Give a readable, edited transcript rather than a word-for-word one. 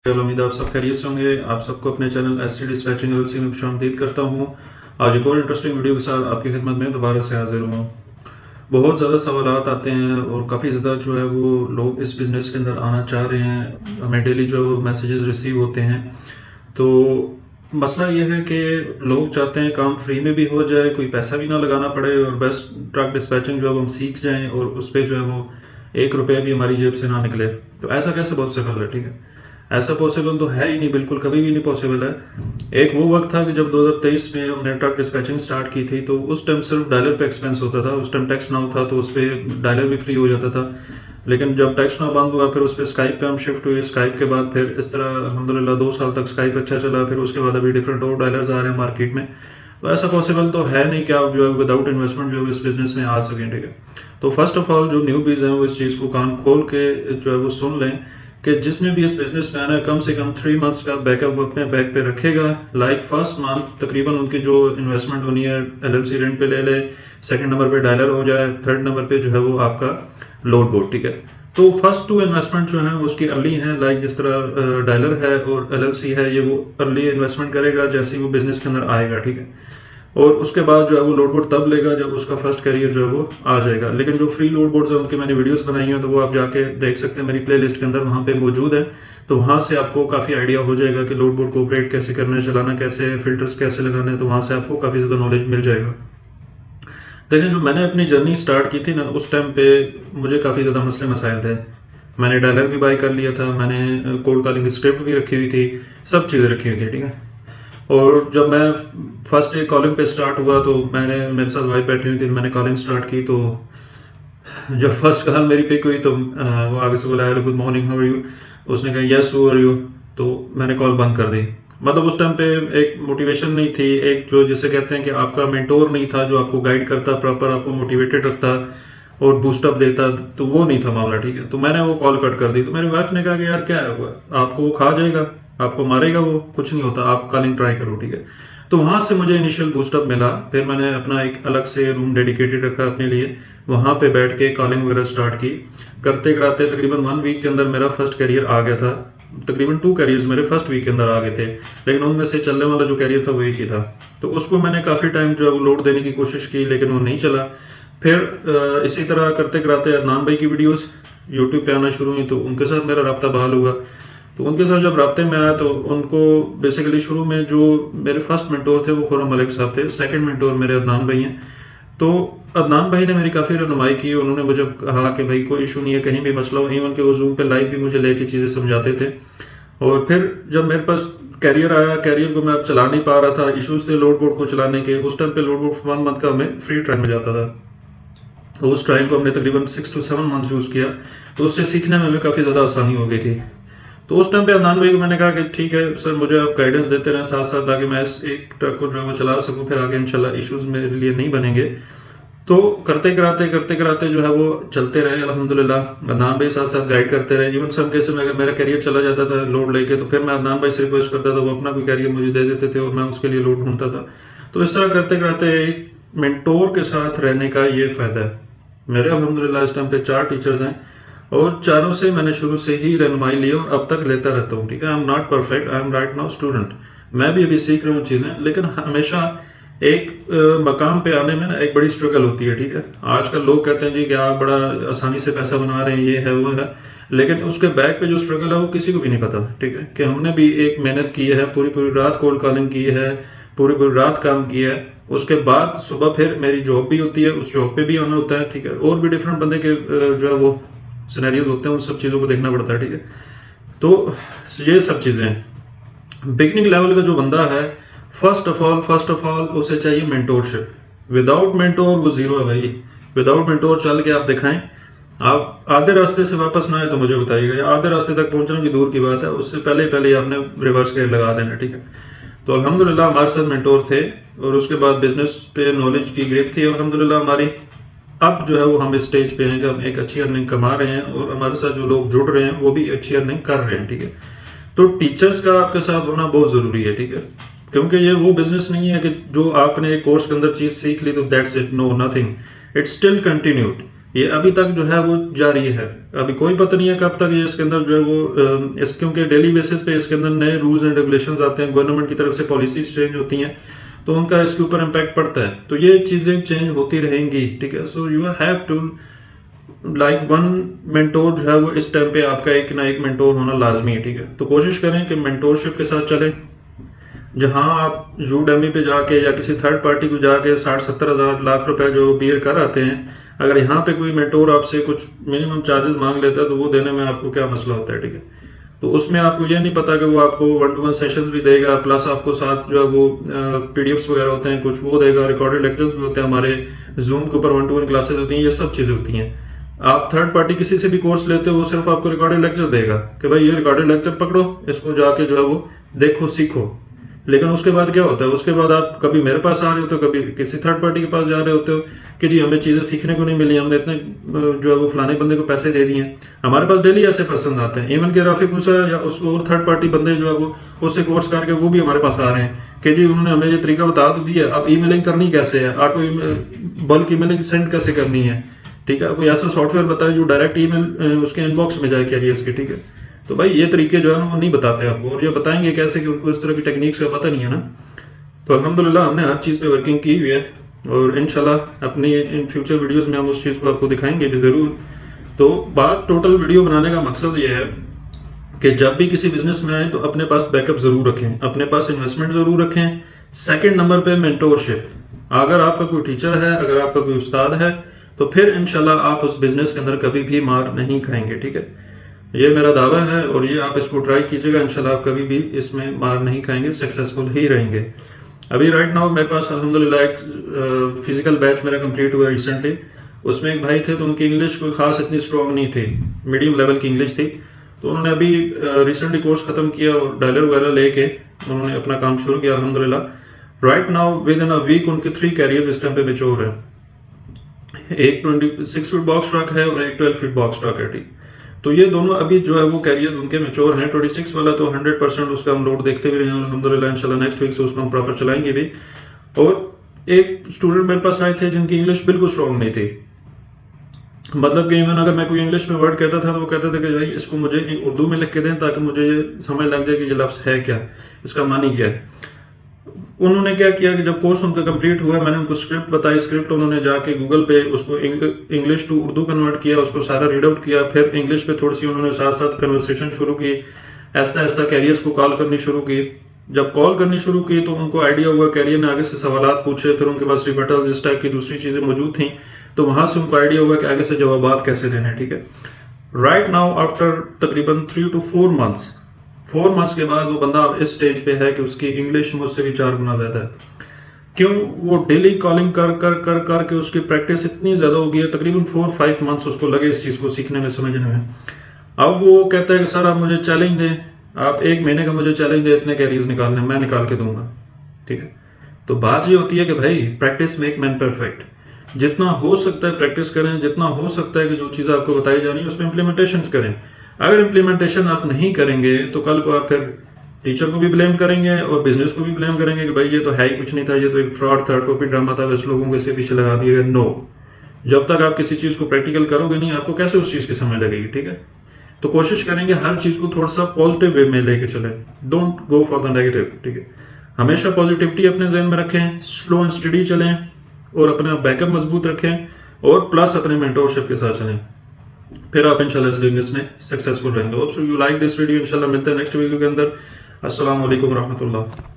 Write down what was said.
चलो, उम्मीद है आप सब खैरियत से होंगे। आप सबको अपने चैनल एससी डिस्पैचिंग एलएलसी में खुशामदीद करता हूँ। आज एक और इंटरेस्टिंग वीडियो के साथ आपकी खिदमत में दोबारा से हाजिर हुआ। बहुत ज़्यादा सवालात आते हैं और काफ़ी ज़्यादा जो है वो लोग इस बिज़नेस के अंदर आना चाह रहे हैं। हमें डेली जो मैसेजेस रिसीव होते हैं। तो मसला ये है कि लोग चाहते हैं काम फ्री में भी हो जाए, कोई पैसा भी ना लगाना पड़े और बस ट्रक डिस्पैचिंग जो है हम सीख जाएं और उस पर जो है वो 1 रुपया भी हमारी जेब से ना निकले। तो ऐसा कैसे पॉसिबल है? ठीक है, ऐसा पॉसिबल तो है ही नहीं, बिल्कुल कभी भी नहीं पॉसिबल है। एक वो वक्त था कि जब 2023 में हमने ट्रक डिस्पैचिंग स्टार्ट की थी, तो उस टाइम सिर्फ डायलर पे एक्सपेंस होता था। उस टाइम टैक्स नाउ था तो उस पर डायलर भी फ्री हो जाता था। लेकिन जब टैक्स नाउ बंद हुआ, फिर उस पर स्काइप पे हम शिफ्ट हुए। स्काइप के बाद फिर इस तरह अल्हम्दुलिल्लाह 2 साल तक स्काइप अच्छा चला। फिर उसके बाद अभी डिफरेंट और डायलर्स आ रहे हैं मार्केट में। तो ऐसा पॉसिबल तो है नहीं कि आप जो है विदाउट इन्वेस्टमेंट जो है इस बिजनेस में आ सकें। ठीक है, तो फर्स्ट ऑफ ऑल जो न्यू बीज हैं वो इस चीज़ को कान खोल के जो है वो सुन लें कि जिसने भी इस बिजनेस में आना है कम से कम 3 मंथ्स का बैकअप वो अपने बैक पे रखेगा। लाइक फर्स्ट मंथ तकरीबन उनकी जो इन्वेस्टमेंट होनी है एलएलसी रेंट पे ले ले, सेकंड नंबर पे डायलर हो जाए, थर्ड नंबर पे जो है वो आपका लोड बोर्ड। ठीक है, तो फर्स्ट 2 इन्वेस्टमेंट जो है उसकी अर्ली है। लाइक जिस तरह डायलर है और एलएलसी है, ये वो अर्ली इन्वेस्टमेंट करेगा जैसे ही वो बिजनेस के अंदर आएगा। ठीक है, और उसके बाद जो है वो लोड बोर्ड तब लेगा जब उसका फर्स्ट कैरियर जो है वो आ जाएगा। लेकिन जो फ्री लोड बोर्ड्स हैं उनकी मैंने वीडियोस बनाई हैं, तो वो आप जाके देख सकते हैं मेरी प्लेलिस्ट के अंदर, वहाँ पे मौजूद है। तो वहाँ से आपको काफ़ी आइडिया हो जाएगा कि लोड बोर्ड को ऑपरेट कैसे करना है, चलाना कैसे है, फिल्टर्स कैसे लगाने हैं। तो वहाँ से आपको काफ़ी ज़्यादा नॉलेज मिल जाएगा। देखिए, जो मैंने अपनी जर्नी स्टार्ट की थी ना, उस टाइम पे मुझे काफ़ी ज़्यादा मसले मसाइल थे। मैंने डायलर भी बाई कर लिया था, मैंने कोल्ड कॉलिंग स्क्रिप्ट भी रखी हुई थी, सब चीज़ें रखी हुई थी। ठीक है, और जब मैं फर्स्ट डे कॉलिंग पे स्टार्ट हुआ तो मेरे साथ वाइफ बैठी हुई थी, मैंने कॉलिंग स्टार्ट की। तो जब फर्स्ट कॉल मेरी पिक हुई तो वो आगे से बोला hello good morning how are you. उसने कहा यस हू आर यू। तो मैंने कॉल बंद कर दी। मतलब उस टाइम पे एक मोटिवेशन नहीं थी, एक जो जिसे कहते हैं कि आपका मेंटोर नहीं था जो आपको गाइड करता, प्रॉपर आपको मोटिवेटेड रखता और बूस्टअप देता, तो वो नहीं था मामला। ठीक है, तो मैंने वो कॉल कट कर दी। तो मेरी वाइफ ने कहा कि यार क्या हुआ, आपको वो खा जाएगा, आपको मारेगा, वो कुछ नहीं होता, आप कॉलिंग ट्राई करो। ठीक है, तो वहाँ से मुझे इनिशियल बूस्टअप मिला। फिर मैंने अपना एक अलग से रूम डेडिकेटेड रखा अपने लिए, वहाँ पे बैठ के कॉलिंग वगैरह स्टार्ट की। करते कराते तकरीबन 1 वीक के अंदर मेरा फर्स्ट कैरियर आ गया था। तकरीबन 2 कैरियर्स मेरे फर्स्ट वीक के अंदर आ गए थे, लेकिन उनमें से चलने वाला जो कैरियर था वो एक ही था। तो उसको मैंने काफ़ी टाइम जो है वो लोड देने की कोशिश की, लेकिन वो नहीं चला। फिर इसी तरह करते कराते अदनान भाई की वीडियोस यूट्यूब पे आना शुरू हुई, तो उनके साथ मेरा रब्ता बहाल हुआ। तो उनके साथ जब राब्ते में आया तो उनको बेसिकली शुरू में जो मेरे फर्स्ट मेंटोर थे वो खुर्रम मलिक साहब थे, सेकंड मेंटोर मेरे अदनान भाई हैं। तो अदनान भाई ने मेरी काफ़ी रहनुमाई की। उन्होंने मुझे कहा कि भाई कोई इशू नहीं है, कहीं भी मसला हो। इवन के वो जूम पे लाइव भी मुझे लेके चीज़ें समझाते थे। और फिर जब मेरे पास कैरियर आया, कैरियर को मैं अब चला नहीं पा रहा था, इशूज़ थे लोड बोर्ड को चलाने के। उस टाइम पे लोड बोर्ड 1 मंथ का हमें फ्री ट्रायल मिल जाता था। तो उस ट्रायल को हमने तकरीबन 6 to 7 मंथ यूज़ किया, तो उससे सीखने में हमें काफ़ी ज़्यादा आसानी हो गई थी। तो उस टाइम पे अदनान भाई को मैंने कहा कि ठीक है सर, मुझे आप गाइडेंस देते रहें साथ साथ, ताकि मैं इस एक ट्रक को जो है वो चला सकूं। फिर आगे इंशाल्लाह इश्यूज मेरे लिए नहीं बनेंगे। तो करते कराते जो है वो चलते रहे अल्हम्दुलिल्लाह। अदनान भाई साथ साथ गाइड करते रहे। इवन सम केस में अगर मेरा कैरियर चला जाता था लोड लेके, तो फिर मैं अदनान भाई से रिक्वेस्ट करता था, वो अपना कोई कैरियर मुझे दे देते थे और मैं उसके लिए लोड ढूंढता था। तो इस तरह करते कराते एक मेंटोर के साथ रहने का ये फ़ायदा है। मेरे अल्हम्दुलिल्लाह इस टाइम पे 4 टीचर्स हैं और चारों से मैंने शुरू से ही रहनुमाई ली और अब तक लेता रहता हूँ। ठीक है, I am not perfect, I am right now student. मैं भी अभी सीख रहा हूँ चीज़ें, लेकिन हमेशा एक मकाम पे आने में ना एक बड़ी स्ट्रगल होती है। ठीक है, आजकल लोग कहते हैं जी कि आप बड़ा आसानी से पैसा बना रहे हैं, ये है वो है, लेकिन उसके बैक पे जो स्ट्रगल है वो किसी को भी नहीं पता। ठीक है, कि हमने भी एक मेहनत की है, पूरी पूरी रात कोल्ड कॉलिंग की है, पूरी पूरी रात काम किया है। उसके बाद सुबह फिर मेरी जॉब भी होती है, उस जॉब पे भी आना होता है। ठीक है, और भी डिफरेंट बंदे के जो है वो सिनेरियोज होते हैं, उन सब चीज़ों को देखना पड़ता है। ठीक है, तो ये सब चीज़ें हैं। बिगनिंग लेवल का जो बंदा है, फर्स्ट ऑफ ऑल उसे चाहिए मेंटोरशिप। विदाउट मेंटोर वो जीरो है भाई। विदाउट मेंटोर चल के आप दिखाएं, आप आधे रास्ते से वापस ना आए तो मुझे बताइएगा। आधे रास्ते तक पहुंचना भी दूर की बात है, उससे पहले आपने रिवर्स गेयर लगा देना। ठीक है, तो अल्हम्दुलिल्लाह हमारे साथ मेंटोर थे और उसके बाद बिजनेस पे नॉलेज की ग्रिप थी अल्हम्दुलिल्लाह हमारी। अब जो है वो हम इस स्टेज पे हैं कि हम एक अच्छी अर्निंग कमा रहे हैं और हमारे साथ जो लोग जुड़ रहे हैं वो भी अच्छी अर्निंग कर रहे हैं। ठीक है, तो टीचर्स का आपके साथ होना बहुत ज़रूरी है। ठीक है, क्योंकि ये वो बिजनेस नहीं है कि जो आपने एक कोर्स के अंदर चीज़ सीख ली तो that's it, no nothing, it's still continued. ये अभी तक जो है वो जारी है। अभी कोई पता नहीं है कब तक ये इसके अंदर जो है वो क्योंकि डेली बेसिस पे इसके अंदर नए रूल्स एंड रेगुलेशंस आते हैं, गवर्नमेंट की तरफ से पॉलिसीज चेंज होती हैं, तो उनका इसके ऊपर इम्पैक्ट पड़ता है। तो ये चीज़ें चेंज होती रहेंगी, ठीक है। So you have to like one mentor जो है वो इस टाइम पे आपका एक ना एक मेंटोर होना लाजमी है, ठीक है। तो कोशिश करें कि मेंटोरशिप के साथ चलें। जहां आप Udemy पे जाके या किसी थर्ड पार्टी को जाके 60-70 हज़ार लाख रुपए जो बियर कर आते हैं, अगर यहाँ पे कोई मेंटोर आपसे कुछ मिनिमम चार्जेस मांग लेता है तो वो देने में आपको क्या मसला होता है, ठीक है। तो उसमें आपको ये नहीं पता कि वो आपको 1-to-1 सेशंस भी देगा, प्लस आपको साथ जो है वो पीडीएफ्स वगैरह होते हैं कुछ वो देगा, रिकॉर्डेड लेक्चर्स भी होते हैं, हमारे जूम के ऊपर 1-to-1 क्लासेस होती हैं, ये सब चीज़ें होती हैं। आप थर्ड पार्टी किसी से भी कोर्स लेते हो वो सिर्फ आपको रिकॉर्डेड लेक्चर देगा कि भाई ये रिकॉर्डेड लेक्चर पकड़ो, इसको जाके जो है वो देखो सीखो। लेकिन उसके बाद क्या होता है, उसके बाद आप कभी मेरे पास आ रहे होते हो, कभी किसी थर्ड पार्टी के पास जा रहे होते हो कि जी हमें चीज़ें सीखने को नहीं मिली, हमने इतने जो है वो फलाने बंदे को पैसे दे दिए। हमारे पास डेली ऐसे पर्सन आते हैं, इवन के राफिक मूसा या उस और थर्ड पार्टी बंदे जो है वो उससे कोर्स करके वो भी हमारे पास आ रहे हैं कि जी उन्होंने हमें ये तरीका बता तो दिया, अब ईमेलिंग करनी कैसे है, ऑटो बल्क ईमेलिंग सेंड कैसे करनी है, ठीक है। कोई ऐसा सॉफ्टवेयर बताएं जो डायरेक्ट ईमेल उसके इनबॉक्स में जाए कैरियर्स के, ठीक है। तो भाई ये तरीके जो है ना वो नहीं बताते आपको, और ये बताएंगे कैसे कि उनको इस तरह की टेक्निक्स का पता नहीं है ना। तो अल्हम्दुलिल्लाह हमने हर चीज़ पे वर्किंग की हुई है, और इंशाल्लाह अपनी इन फ्यूचर वीडियोस में हम उस चीज़ को आपको दिखाएंगे भी ज़रूर। तो बात टोटल वीडियो बनाने का मकसद ये है कि जब भी किसी बिजनेस में आए तो अपने पास बैकअप ज़रूर रखें, अपने पास इन्वेस्टमेंट ज़रूर रखें। सेकेंड नंबर पे मेंटोरशिप। अगर आपका कोई टीचर है, अगर आपका कोई उस्ताद है, तो फिर इंशाल्लाह आप उस बिजनेस के अंदर कभी भी मार नहीं खाएंगे, ठीक है। ये मेरा दावा है और ये आप इसको ट्राई कीजिएगा, इंशाल्लाह आप कभी भी इसमें मार नहीं खाएंगे, सक्सेसफुल ही रहेंगे। अभी राइट नाउ मेरे पास अल्हम्दुलिल्लाह एक फिजिकल बैच मेरा कंप्लीट हुआ रिसेंटली। उसमें एक भाई थे तो उनकी इंग्लिश कोई खास इतनी स्ट्रॉन्ग नहीं थी, मीडियम लेवल की इंग्लिश थी। तो उन्होंने अभी रिसेंटली कोर्स खत्म किया और डायलर वगैरह लेके उन्होंने अपना काम शुरू किया अल्हम्दुलिल्लाह। Right now within a week उनके 3 कैरियर्स इस टाइम पे मैच्योर है। एक 26 फीट बॉक्स ट्रक है और एक 12 फीट बॉक्स ट्रक है, ठीक। तो ये दोनों अभी जो है वो कैरियर्स उनके मैच्योर हैं। 26 वाला तो 100% उसका हम लोड देखते भी रहे हैं अल्हम्दुलिल्लाह, इंशाल्लाह नेक्स्ट वीक से उसको हम प्रॉपर चलाएंगे भी। और एक स्टूडेंट मेरे पास आए थे जिनकी इंग्लिश बिल्कुल स्ट्रॉन्ग नहीं थी, मतलब कि इवन अगर मैं कोई इंग्लिश में वर्ड कहता था तो वो कहते थे कि भाई इसको मुझे उर्दू में लिख के दें ताकि मुझे ये समझ लग जाए कि ये लफ्ज़ है क्या, इसका मानी क्या है। उन्होंने क्या किया कि जब कोर्स उनका कंप्लीट हुआ, मैंने उनको स्क्रिप्ट बताई, स्क्रिप्ट उन्होंने जाके गूगल पे उसको इंग्लिश टू उर्दू कन्वर्ट किया, उसको सारा रीड आउट किया, फिर इंग्लिश पे थोड़ी सी उन्होंने साथ साथ कन्वर्सेशन शुरू की, ऐसा ऐसा कैरियर्स को कॉल करनी शुरू की। जब कॉल करनी शुरू की तो उनको आइडिया हुआ, कैरियर ने आगे से सवालात पूछे, फिर उनके पास रिबटल्स इस टाइप की दूसरी चीज़ें मौजूद थी, तो वहां से उनको आइडिया हुआ कि आगे से जवाबात कैसे देने, ठीक है। राइट नाउ आफ्टर तकरीबन 3 to 4 months, 4 months के बाद वो बंदा इस स्टेज पे है कि उसकी इंग्लिश मुझसे भी 4 गुना ज़्यादा है। क्यों? वो डेली कॉलिंग कर कर कर कर के उसकी प्रैक्टिस इतनी ज़्यादा हो गई है, तकरीबन 4-5 months उसको लगे इस चीज़ को सीखने में, समझने में। अब वो कहता है कि सर आप मुझे चैलेंज दें, आप 1 महीने का मुझे चैलेंज दें, इतने कैरियर्स निकालने, मैं निकाल के दूंगा, ठीक है। तो बात ये होती है कि भाई प्रैक्टिस मेक मैन परफेक्ट। जितना हो सकता है प्रैक्टिस करें, जितना हो सकता है कि जो चीज़ आपको बताई जा रही है उसमें इम्प्लीमेंटेशन करें। अगर इम्प्लीमेंटेशन आप नहीं करेंगे तो कल को आप फिर टीचर को भी ब्लेम करेंगे और बिजनेस को भी ब्लेम करेंगे कि भाई ये तो है ही कुछ नहीं था, ये तो एक फ्रॉड थर्ड कॉपी ड्रामा था, बस लोगों के से पीछे लगा दिए। नो, जब तक आप किसी चीज़ को प्रैक्टिकल करोगे नहीं, आपको कैसे उस चीज़ की समझ लगेगी, ठीक है। तो कोशिश करेंगे हर चीज़ को थोड़ा सा पॉजिटिव वे में लेके चलें, don't go for the negative, ठीक है। हमेशा पॉजिटिविटी अपने जहन में रखें, स्लो एंड स्टडी चलें और अपना बैकअप मजबूत रखें, और प्लस अपने मेंटोरशिप के साथ चलें, फिर आप इंशाल्लाह इस बिजनेस में सक्सेसफुल रहेंगे। Hope so you like this video. इंशाल्लाह मिलते हैं नेक्स्ट वीडियो के अंदर। अस्सलाम वालेकुम रहमतुल्लाह।